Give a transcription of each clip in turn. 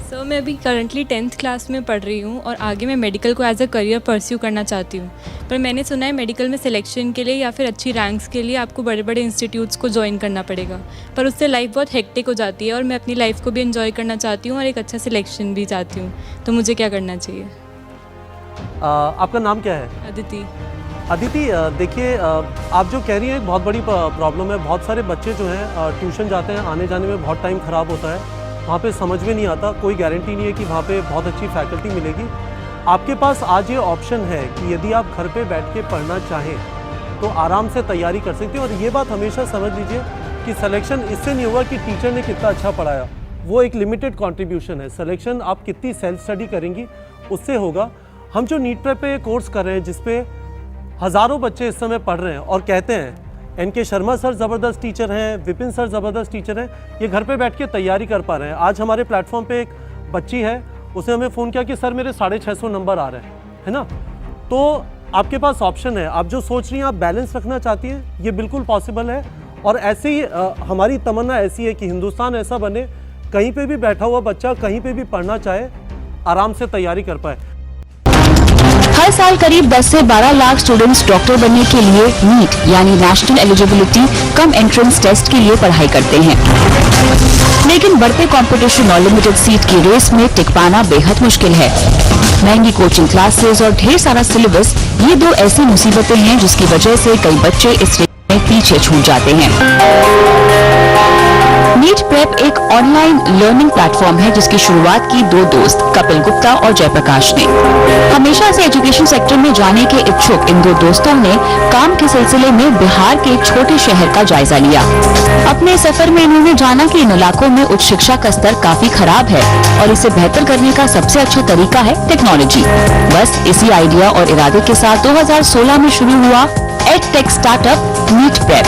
Sir मैं अभी currently 10th class में पढ़ रही हूँ और आगे मैं मेडिकल को एज अ करियर परस्यू करना चाहती हूँ। पर मैंने सुना है मेडिकल में सिलेक्शन के लिए या फिर अच्छी रैंक्स के लिए आपको बड़े बड़े इंस्टीट्यूट्स को ज्वाइन करना पड़ेगा, पर उससे लाइफ बहुत हेक्टिक हो जाती है और मैं अपनी लाइफ को भी एंजॉय करना चाहती हूँ और एक अच्छा सिलेक्शन भी चाहती हूँ। तो मुझे क्या करना चाहिए? आपका नाम क्या है? अदिति। अदिति, देखिए, आप जो कह रही हैं एक बहुत बड़ी प्रॉब्लम है। बहुत सारे बच्चे जो हैं ट्यूशन जाते हैं, आने जाने में बहुत टाइम ख़राब होता है, वहाँ पे समझ में नहीं आता, कोई गारंटी नहीं है कि वहाँ पे बहुत अच्छी फैकल्टी मिलेगी। आपके पास आज ये ऑप्शन है कि यदि आप घर पे बैठ के पढ़ना चाहें तो आराम से तैयारी कर सकते हैं। और ये बात हमेशा समझ लीजिए कि सिलेक्शन इससे नहीं होगा कि टीचर ने कितना अच्छा पढ़ाया, वो एक लिमिटेड कॉन्ट्रीब्यूशन है। सिलेक्शन आप कितनी सेल्फ स्टडी करेंगी उससे होगा। हम जो नीट प्रेप पे कोर्स कर रहे हैं जिसपे हज़ारों बच्चे इस समय पढ़ रहे हैं और कहते हैं एनके शर्मा सर ज़बरदस्त टीचर हैं, विपिन सर ज़बरदस्त टीचर हैं, ये घर पे बैठ के तैयारी कर पा रहे हैं। आज हमारे प्लेटफॉर्म पे एक बच्ची है, उसने हमें फ़ोन किया कि सर मेरे 650 नंबर आ रहे हैं, है ना। तो आपके पास ऑप्शन है। आप जो सोच रही हैं, आप बैलेंस रखना चाहती हैं, ये बिल्कुल पॉसिबल है। और ऐसे ही हमारी तमन्ना ऐसी है कि हिंदुस्तान ऐसा बने, कहीं पर भी बैठा हुआ बच्चा कहीं पर भी पढ़ना चाहे, आराम से तैयारी कर पाए। हर साल करीब 10 से 12 लाख स्टूडेंट्स डॉक्टर बनने के लिए नीट यानी national eligibility cum entrance test के लिए पढ़ाई करते हैं, लेकिन बढ़ते कंपटीशन और लिमिटेड सीट की रेस में टिक पाना बेहद मुश्किल है। महंगी कोचिंग क्लासेस और ढेर सारा सिलेबस, ये दो ऐसी मुसीबतें हैं जिसकी वजह से कई बच्चे इस रेस में पीछे छूट जाते हैं। नीट प्रेप एक ऑनलाइन लर्निंग प्लेटफॉर्म है जिसकी शुरुआत की दो दोस्त कपिल गुप्ता और जयप्रकाश ने। हमेशा से एजुकेशन सेक्टर में जाने के इच्छुक इन दो दोस्तों ने काम के सिलसिले में बिहार के एक छोटे शहर का जायजा लिया। अपने सफर में इन्होंने जाना कि इन इलाकों में उच्च शिक्षा का स्तर काफी खराब है और इसे बेहतर करने का सबसे अच्छा तरीका है टेक्नोलॉजी। बस इसी आइडिया और इरादे के साथ 2016 में शुरू हुआ एडटेक स्टार्टअप नीट प्रेप।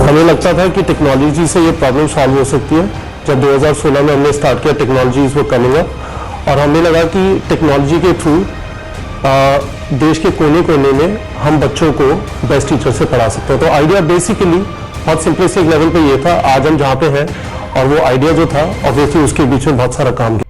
हमें लगता था कि टेक्नोलॉजी से ये प्रॉब्लम सॉल्व हो सकती है। जब 2016 में हमने स्टार्ट किया टेक्नोलॉजी वो कमिंग अप, और हमें लगा कि टेक्नोलॉजी के थ्रू देश के कोने कोने में हम बच्चों को बेस्ट टीचर से पढ़ा सकते हैं। तो आइडिया बेसिकली बहुत सिंपलिस्टिक लेवल पे ये था। आज हम जहाँ पे हैं और वो आइडिया जो था ऑब्वियसली उसके बीच में बहुत सारा काम किया।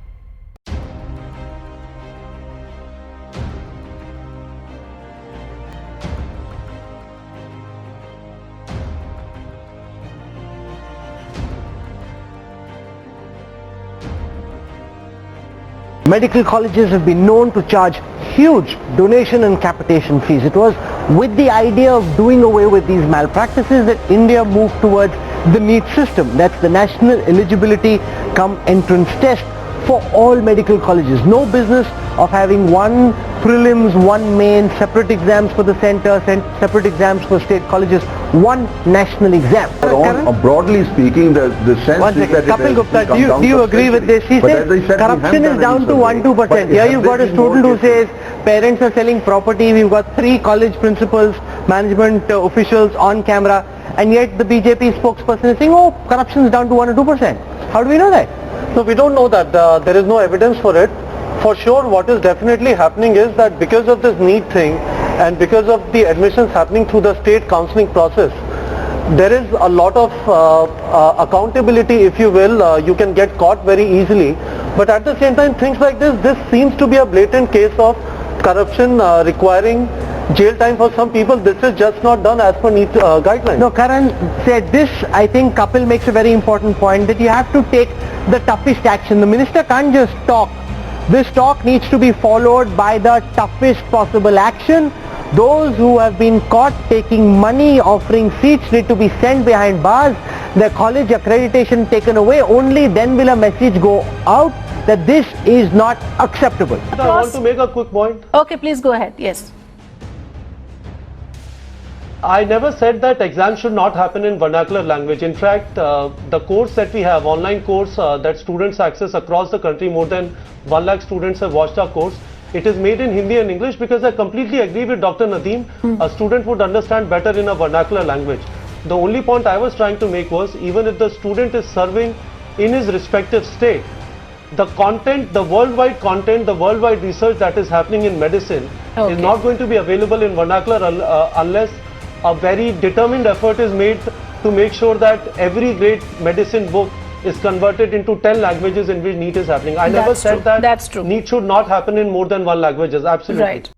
Medical colleges have been known to charge huge donation and capitation fees. It was with the idea of doing away with these malpractices that India moved towards the NEET system. That's the National Eligibility Cum Entrance Test for all medical colleges. No business of having one prelims, one main, separate exams for the center, separate exams for state colleges, one national exam. Broadly speaking, the sense is that Kapil Gupta, do you agree with this? He says corruption is down to 1-2%. Here you've got a student who says parents are selling property. We've got 3 college principals, management officials on camera, and yet the BJP spokesperson is saying, oh, corruption is down to 1 or 2%. How do we know that? So we don't know that. There is no evidence for it. For sure, what is definitely happening is that because of this NEET thing and because of the admissions happening through the state counselling process, there is a lot of accountability, if you will. You can get caught very easily. But at the same time, things like this seems to be a blatant case of corruption requiring jail time for some people. This is just not done as per NEET guidelines. No, Karan said this. I think Kapil makes a very important point that you have to take the toughest action. The minister can't just talk. This talk needs to be followed by the toughest possible action. Those who have been caught taking money, offering seats, need to be sent behind bars, their college accreditation taken away. Only then will a message go out that this is not acceptable. I want to make a quick point. Okay, please go ahead. Yes. I never said that exams should not happen in vernacular language. In fact, the course that we have, online course that students access across the country, more than 1 lakh students have watched our course. It is made in Hindi and English because I completely agree with Dr. Nadeem. A student would understand better in a vernacular language. The only point I was trying to make was, even if the student is serving in his respective state, the content, the worldwide research that is happening in medicine is not going to be available in vernacular unless a very determined effort is made to make sure that every great medicine book is converted into 10 languages in which NEET is happening. I never That's said true. that That's true. NEET should not happen in more than 1 languages. Absolutely. Right.